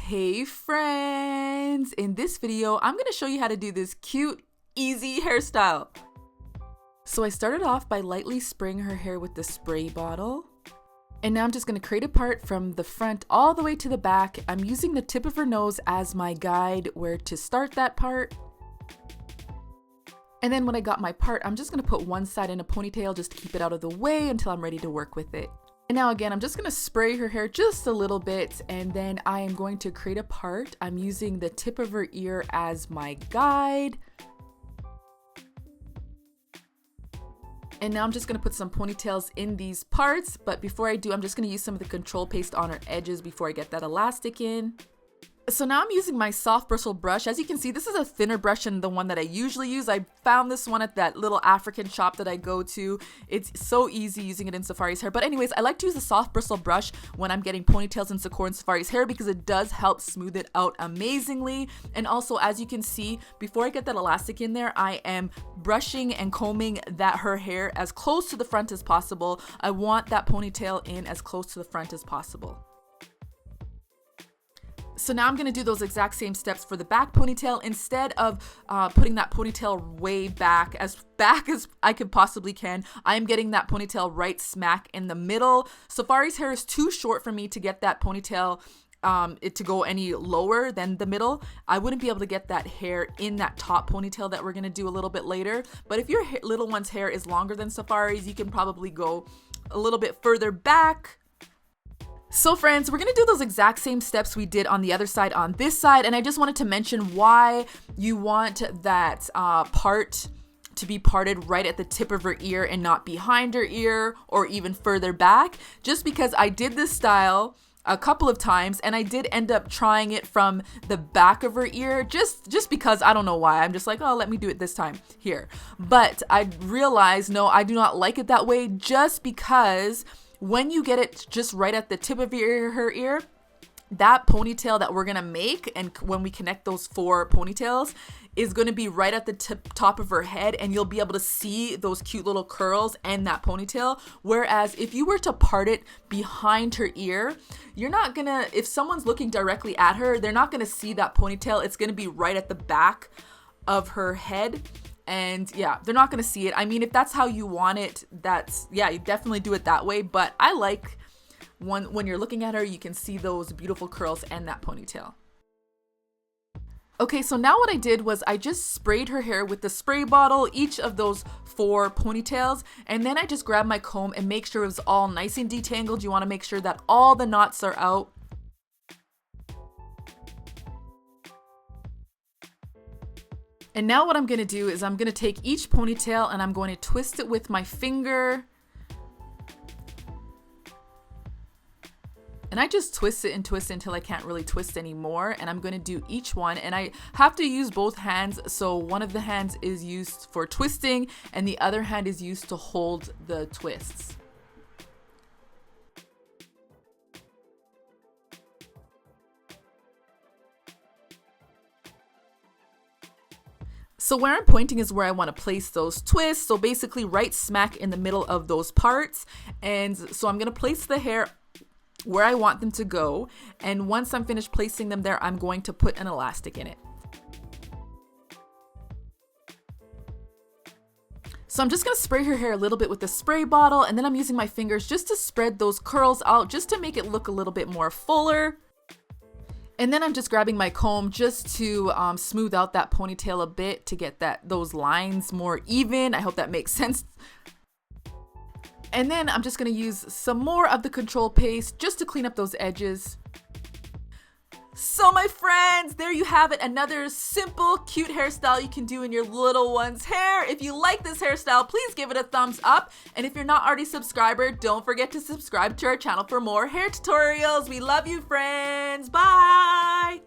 Hey friends! In this video, I'm going to show you how to do this cute, easy hairstyle. So I started off by lightly spraying her hair with the spray bottle. And now I'm just going to create a part from the front all the way to the back. I'm using the tip of her nose as my guide where to start that part. And then when I got my part, I'm just going to put one side in a ponytail just to keep it out of the way until I'm ready to work with it. And now again, I'm just going to spray her hair just a little bit, and then I am going to create a part. I'm using the tip of her ear as my guide. And now I'm just going to put some ponytails in these parts, but before I do, I'm just going to use some of the control paste on her edges before I get that elastic in. So now I'm using my soft bristle brush. As you can see, this is a thinner brush than the one that I usually use. I found this one at that little African shop that I go to. It's so easy using it in Sefari's hair. But anyways, I like to use a soft bristle brush when I'm getting ponytails in Sekora and Sefari's hair because it does help smooth it out amazingly. And also, as you can see, before I get that elastic in there, I am brushing and combing her hair as close to the front as possible. I want that ponytail in as close to the front as possible. So now I'm going to do those exact same steps for the back ponytail. Instead of putting that ponytail way back as I could possibly can, I am getting that ponytail right smack in the middle. Sefari's hair is too short for me to get that ponytail to go any lower than the middle. I wouldn't be able to get that hair in that top ponytail that we're going to do a little bit later. But if your little one's hair is longer than Sefari's, you can probably go a little bit further back. So friends, we're going to do those exact same steps we did on the other side on this side, and I just wanted to mention why you want that part to be parted right at the tip of her ear and not behind her ear or even further back, just because I did this style a couple of times and I did end up trying it from the back of her ear just because I don't know why. I'm just like, oh, let me do it this time here. But I realized, no, I do not like it that way, just because when you get it just right at the tip of her ear, that ponytail that we're gonna make, and when we connect those 4 ponytails, is gonna be right at the top of her head, and you'll be able to see those cute little curls and that ponytail. Whereas if you were to part it behind her ear, you're not gonna, if someone's looking directly at her, they're not gonna see that ponytail. It's gonna be right at the back of her head. And yeah, they're not going to see it. I mean, if that's how you want it, yeah, you definitely do it that way. But I like when you're looking at her, you can see those beautiful curls and that ponytail. Okay, so now what I did was I just sprayed her hair with the spray bottle, each of those 4 ponytails. And then I just grabbed my comb and make sure it was all nice and detangled. You want to make sure that all the knots are out. And now what I'm going to do is I'm going to take each ponytail and I'm going to twist it with my finger. And I just twist it and twist it until I can't really twist anymore. And I'm going to do each one. And I have to use both hands. So one of the hands is used for twisting and the other hand is used to hold the twists. So where I'm pointing is where I want to place those twists. So basically right smack in the middle of those parts. And so I'm going to place the hair where I want them to go. And once I'm finished placing them there, I'm going to put an elastic in it. So I'm just going to spray her hair a little bit with the spray bottle. And then I'm using my fingers just to spread those curls out, just to make it look a little bit more fuller. And then I'm just grabbing my comb just to smooth out that ponytail a bit to get those lines more even. I hope that makes sense. And then I'm just going to use some more of the control paste just to clean up those edges. So my friends, there you have it. Another simple, cute hairstyle you can do in your little one's hair. If you like this hairstyle, please give it a thumbs up. And if you're not already a subscriber, don't forget to subscribe to our channel for more hair tutorials. We love you, friends. Bye.